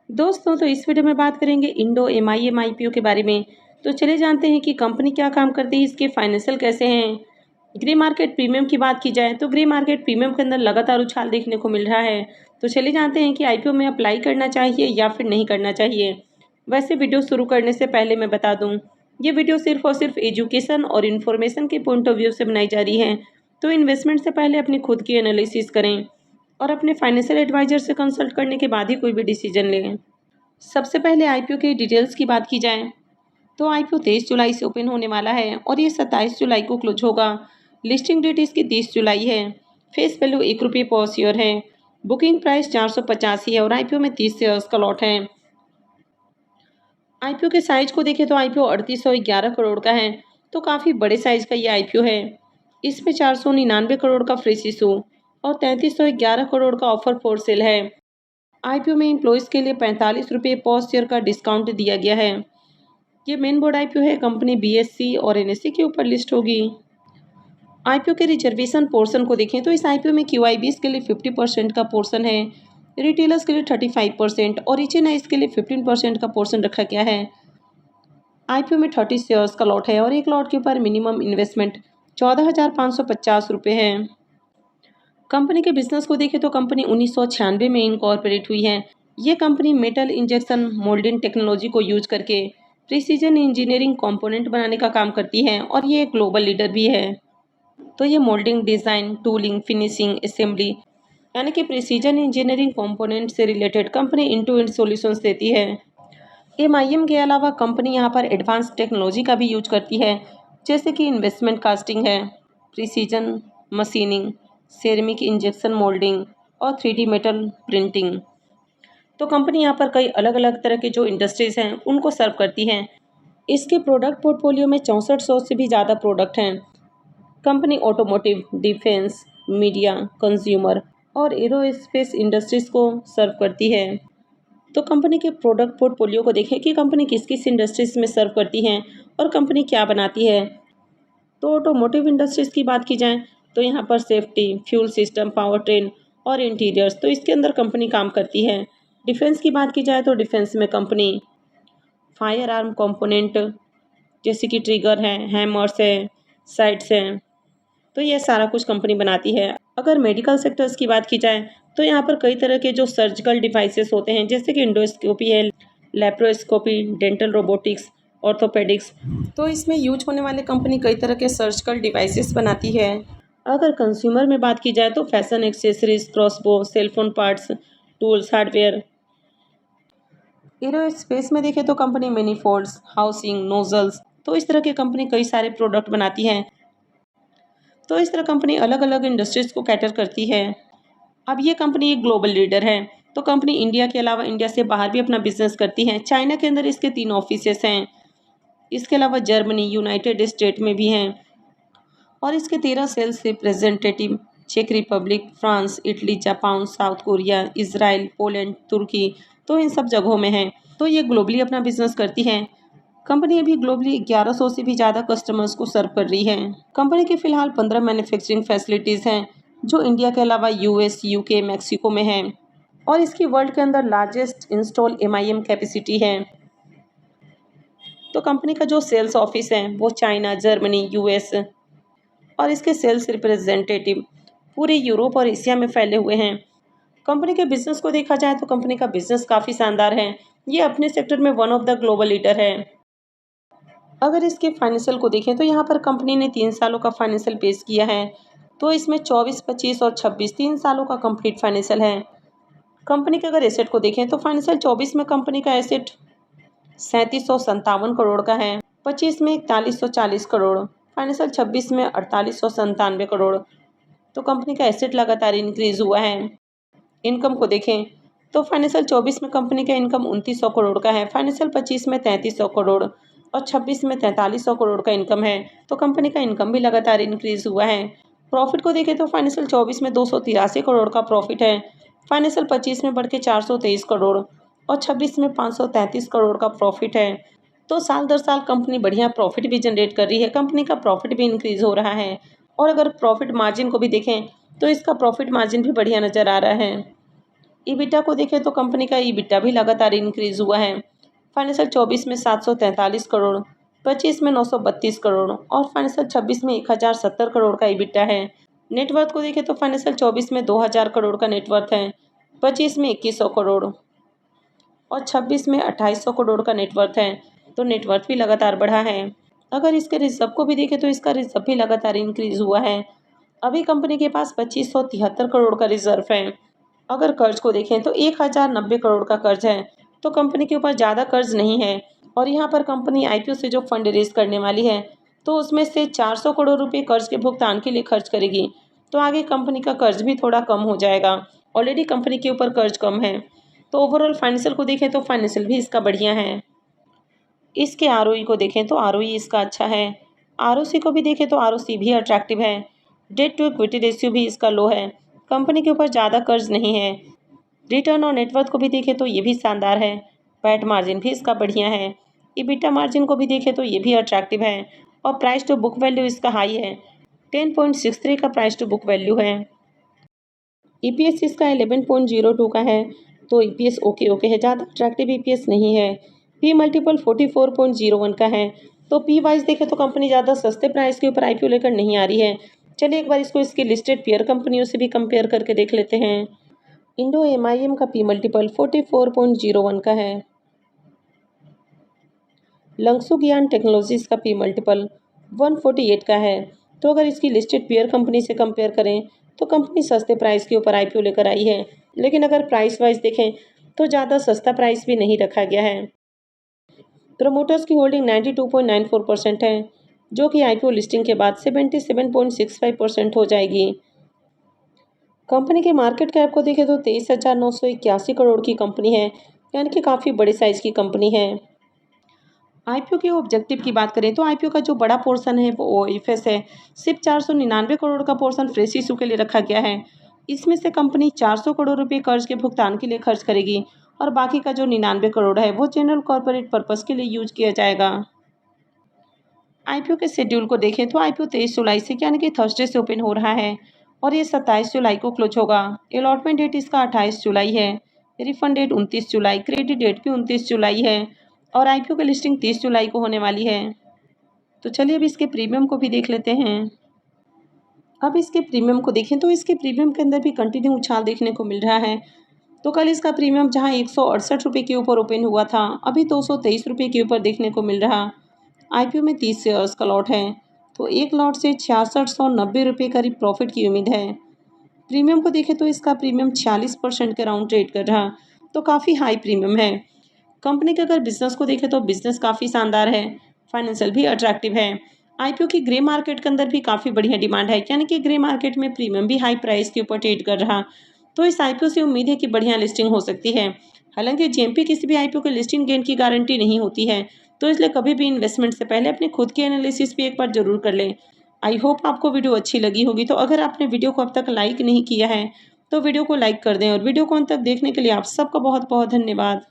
दोस्तों, तो इस वीडियो में बात करेंगे इंडो एमआईएम आईपीओ के बारे में। तो चले जानते हैं कि कंपनी क्या काम करती है, इसके फाइनेंशियल कैसे हैं। ग्रे मार्केट प्रीमियम की बात की जाए तो ग्रे मार्केट प्रीमियम के अंदर लगातार उछाल देखने को मिल रहा है। तो चले जानते हैं कि आईपीओ में अप्लाई करना चाहिए या फिर नहीं करना चाहिए। वैसे वीडियो शुरू करने से पहले मैं बता दूं, ये वीडियो सिर्फ और सिर्फ एजुकेशन और इन्फॉर्मेशन के पॉइंट ऑफ व्यू से बनाई जा रही है। तो इन्वेस्टमेंट से पहले अपनी खुद की एनालिसिस करें और अपने फाइनेंशियल एडवाइजर से कंसल्ट करने के बाद ही कोई भी डिसीजन लें। सबसे पहले आईपीओ के डिटेल्स की बात की जाए तो आईपीओ 23 जुलाई से ओपन होने वाला है और ये 27 जुलाई को क्लोज होगा। लिस्टिंग डेट इसकी 30 जुलाई है। फेस वैल्यू ₹1 पर शेयर है। बुकिंग प्राइस 485 है और आईपीओ में 30 शेयर्स का लॉट है। आईपीओ के साइज को देखें तो आईपीओ 3811 करोड़ का है, तो काफ़ी बड़े साइज का ये आईपीओ है। इसमें 499 करोड़ का फ्रेश इशू और 3311 करोड़ का ऑफर फॉर सेल है। आईपीओ में एम्प्लॉयज़ के लिए ₹45 पर शेयर का डिस्काउंट दिया गया है। ये मेन बोर्ड आईपीओ है। कंपनी बीएससी और एनएससी के ऊपर लिस्ट होगी। आईपीओ के रिजर्वेशन पोर्शन को देखें तो इस आईपीओ में क्यूआईबीज के लिए 50% का पोर्शन है, रिटेलर्स के लिए 35% और एचएनआईज के लिए 15% का पोर्शन रखा गया है। आईपीओ में 30 शेयर्स का लॉट है और एक लॉट के ऊपर मिनिमम इन्वेस्टमेंट ₹14,550 है। कंपनी के बिजनेस को देखें तो कंपनी 1996 में इनकॉर्पोरेट हुई है। ये company metal injection moulding technology को यूज करके प्रिसीजन इंजीनियरिंग कंपोनेंट बनाने का काम करती है और ये एक ग्लोबल लीडर भी है। तो ये moulding, design, tooling, finishing, assembly यानी कि प्रिसीजन इंजीनियरिंग कंपोनेंट से related company end to end solutions देती है। एमआईएम के अलावा कंपनी यहाँ पर एडवांस टेक्नोलॉजी का भी यूज करती है, जैसे कि इन्वेस्टमेंट कास्टिंग है, precision machining, ceramic injection moulding और 3D मेटल प्रिंटिंग। तो कंपनी यहाँ पर कई अलग अलग तरह के जो इंडस्ट्रीज़ हैं उनको सर्व करती हैं। इसके प्रोडक्ट पोर्टफोलियो में 6400 से भी ज़्यादा प्रोडक्ट हैं। Company automotive, defence, media, consumer और एरोस्पेस इंडस्ट्रीज़ को सर्व करती है। तो कंपनी के प्रोडक्ट पोर्टफोलियो को देखें कि कंपनी किस किस इंडस्ट्रीज़ में सर्व करती हैं और कंपनी क्या बनाती है। तो ऑटोमोटिव इंडस्ट्रीज़ की बात की जाए तो यहाँ पर safety, fuel system, power train और इंटीरियर्स, तो इसके अंदर कंपनी काम करती है। डिफेंस की बात की जाए तो डिफेंस में कंपनी फायर आर्म कंपोनेंट जैसे कि ट्रिगर है, हैमर्स है, साइट्स हैं, तो ये सारा कुछ कंपनी बनाती है। अगर मेडिकल सेक्टर्स की बात की जाए तो यहाँ पर कई तरह के जो सर्जिकल डिवाइसेस होते हैं, जैसे कि इंडोस्कोपी है, लेप्रोस्कोपी, डेंटल रोबोटिक्स, ऑर्थोपेडिक्स, तो इसमें यूज होने वाले कंपनी कई तरह के सर्जिकल डिवाइसेस बनाती है। अगर कंज्यूमर में बात की जाए तो fashion accessories, crossbow, cellphone parts, tools, hardware. Aerospace में देखें तो कंपनी मैनीफोल्ड्स, हाउसिंग, नोजल्स, तो इस तरह की कंपनी कई सारे प्रोडक्ट बनाती है। तो इस तरह कंपनी अलग अलग इंडस्ट्रीज को कैटर करती है। अब ये कंपनी एक ग्लोबल लीडर है। तो कंपनी इंडिया के अलावा इंडिया से बाहर भी अपना बिजनेस करती है। चाइना के अंदर इसके 3 ऑफिसेस हैं। इसके अलावा जर्मनी, यूनाइटेड स्टेट में भी हैं और इसके 13 सेल्स रिप्रेजेंटेटिव चेक Republic, France, Italy, Japan, South Korea, Israel, Poland, Turkey, तो इन सब जगहों में हैं। तो ये ग्लोबली अपना बिजनेस करती है। कंपनी अभी ग्लोबली 1100 से भी ज़्यादा कस्टमर्स को सर्व कर रही है। कंपनी की फ़िलहाल 15 मैन्युफैक्चरिंग फैसिलिटीज़ हैं, जो इंडिया के अलावा यूएस, यूके, मैक्सिको में हैं और इसकी वर्ल्ड के अंदर लार्जेस्ट इंस्टॉल एमआईएम कैपेसिटी है। तो कंपनी का जो सेल्स ऑफिस है वो चाइना, जर्मनी, यूएस और इसके सेल्स रिप्रेजेंटेटिव पूरे यूरोप और एशिया में फैले हुए हैं। कंपनी के बिजनेस को देखा जाए तो कंपनी का बिजनेस काफ़ी शानदार है। ये अपने सेक्टर में one of the global leader है। अगर इसके फाइनेंशियल को देखें तो यहाँ पर कंपनी ने 3 सालों का फाइनेंशियल पेश किया है। तो इसमें 24, 25 और 26 3 सालों का कंप्लीट फाइनेंशियल है। कंपनी के अगर एसेट को देखें तो फाइनेंशियल 24 में कंपनी का एसेट 3757 करोड़ का है, 25 में 4140 करोड़, फाइनेंशियल 26 में 4897 करोड़। तो कंपनी का एसेट लगातार इंक्रीज हुआ है। इनकम को देखें तो फाइनेंशियल 24 में कंपनी का इनकम 2900 करोड़ का है, फाइनेंशियल 25 में 3300 करोड़ और 26 में 4300 करोड़ का इनकम है। तो कंपनी का इनकम भी लगातार इंक्रीज हुआ है। प्रॉफिट को देखें तो फाइनेंशियल 24 में 283 करोड़ का प्रॉफिट है, फाइनेंशियल 25 में बढ़ के 423 करोड़ और 26 में 533 करोड़ का प्रॉफिट है। तो साल दर साल कंपनी बढ़िया प्रॉफिट भी जनरेट कर रही है। कंपनी का प्रॉफिट भी इंक्रीज हो रहा है और अगर प्रॉफिट मार्जिन को भी देखें तो इसका प्रॉफिट मार्जिन भी बढ़िया नज़र आ रहा है। ईबिटा को देखें तो कंपनी का ईबिटा भी लगातार इंक्रीज हुआ है। फाइनेंशियल 24 में 743 करोड़, 25 में 932 करोड़ और फाइनेंशियल 26 में 1070 करोड़ का ईबिटा है। नेटवर्थ को देखें तो फाइनेंशियल 24 में 2000 करोड़ का नेटवर्थ है, 25 में 2100 करोड़ और 26 में 2800 करोड़ का नेटवर्थ है। तो नेटवर्थ भी लगातार बढ़ा है। अगर इसके रिजर्व को भी देखें तो इसका रिजर्व भी लगातार इंक्रीज हुआ है। अभी कंपनी के पास 2573 करोड़ का रिजर्व है। अगर कर्ज को देखें तो 1090 करोड़ का कर्ज है। तो कंपनी के ऊपर ज़्यादा कर्ज नहीं है और यहाँ पर कंपनी आईपीओ से जो फंड रेज करने वाली है तो उसमें से 400 करोड़ रुपए कर्ज के भुगतान के लिए खर्च करेगी। तो आगे कंपनी का कर्ज भी थोड़ा कम हो जाएगा। ऑलरेडी कंपनी के ऊपर कर्ज कम है। तो ओवरऑल फाइनेंशियल को देखें तो फाइनेंशियल भी इसका बढ़िया है। इसके आरओई को देखें तो आरओई इसका अच्छा है। आरओसी को भी देखें तो आरओसी भी अट्रैक्टिव है। डेट टू इक्विटी रेशियो भी इसका लो है। कंपनी के ऊपर ज़्यादा कर्ज नहीं है। रिटर्न और नेटवर्थ को भी देखें तो ये भी शानदार है। पैट मार्जिन भी इसका बढ़िया है। ईबिटा मार्जिन को भी देखें तो ये भी अट्रैक्टिव है और प्राइस टू बुक वैल्यू इसका हाई है। 10.63 का प्राइस टू बुक वैल्यू है। ईपीएस इसका 11.02 का है। तो ईपीएस ओके ओके है, ज़्यादा अट्रैक्टिव ईपीएस नहीं है। पी मल्टीपल 44.01 का है। तो पी वाइज देखें तो कंपनी ज़्यादा सस्ते प्राइस के ऊपर आईपीओ लेकर नहीं आ रही है। चलिए एक बार इसको इसकी लिस्टेड पेयर कंपनियों से भी कंपेयर करके देख लेते हैं। इंडो एमआईएम का पी मल्टीपल 44.01 का है। लंगसुगियान टेक्नोलॉजीज का पी मल्टीपल 148 का है। तो अगर इसकी लिस्टेड पेयर कंपनी से कंपेयर करें तो कंपनी सस्ते प्राइस के ऊपर आईपीओ लेकर आई है। लेकिन अगर प्राइस वाइज देखें तो ज़्यादा सस्ता प्राइस भी नहीं रखा गया है। प्रमोटर्स की होल्डिंग 92.94% है, जो कि आईपीओ लिस्टिंग के बाद 77.65% हो जाएगी। कंपनी के मार्केट कैप को देखें तो 23,981 करोड़ की कंपनी है, यानी कि काफ़ी बड़े साइज की कंपनी है। आईपीओ के ऑब्जेक्टिव की बात करें तो आईपीओ का जो बड़ा पोर्शन है वो ओएफएस है। सिर्फ 499 करोड़ का पोर्शन फ्रेश इशू के लिए रखा गया है। इसमें से कंपनी 400 करोड़ रुपए कर्ज के भुगतान के लिए खर्च करेगी और बाकी का जो 99 करोड़ है वो जनरल कॉर्पोरेट पर्पस के लिए यूज किया जाएगा। आईपीओ के शेड्यूल को देखें तो आईपीओ 23 जुलाई से यानी कि थर्सडे से ओपन हो रहा है और ये 27 जुलाई को क्लोज होगा। अलॉटमेंट डेट इसका 28 जुलाई है। रिफंड डेट 29 जुलाई, क्रेडिट डेट भी 29 जुलाई है और आईपीओ की लिस्टिंग 30 जुलाई को होने वाली है। तो चलिए अब इसके प्रीमियम को भी देख लेते हैं। अब इसके प्रीमियम को देखें तो इसके प्रीमियम के अंदर भी कंटिन्यू उछाल देखने को मिल रहा है। तो कल इसका प्रीमियम जहां 168 रुपये के ऊपर ओपन हुआ था, अभी 223 रुपये के ऊपर देखने को मिल रहा। आईपीओ में 30 शेयर्स का लॉट है, तो एक लॉट से 6690 रुपये करीब प्रॉफिट की उम्मीद है। प्रीमियम को देखें तो इसका प्रीमियम 46% के राउंड ट्रेड कर रहा, तो काफ़ी हाई प्रीमियम है। कंपनी के अगर बिजनेस को देखें तो बिजनेस काफ़ी शानदार है, फाइनेंशियल भी अट्रैक्टिव है। आईपीओ की ग्रे मार्केट के अंदर भी काफ़ी बढ़िया डिमांड है, यानी कि ग्रे मार्केट में प्रीमियम भी हाई प्राइस के ऊपर ट्रेड कर रहा। तो इस आईपीओ से उम्मीद है कि बढ़िया लिस्टिंग हो सकती है। हालांकि जेएमपी किसी भी आईपीओ के लिस्टिंग गेन की गारंटी नहीं होती है, तो इसलिए कभी भी इन्वेस्टमेंट से पहले अपने खुद की एनालिसिस भी एक बार जरूर कर लें। आई होप आपको वीडियो अच्छी लगी होगी। तो अगर आपने वीडियो को अब तक लाइक नहीं किया है तो वीडियो को लाइक कर दें और वीडियो को अंत तक देखने के लिए आप सबका बहुत बहुत धन्यवाद।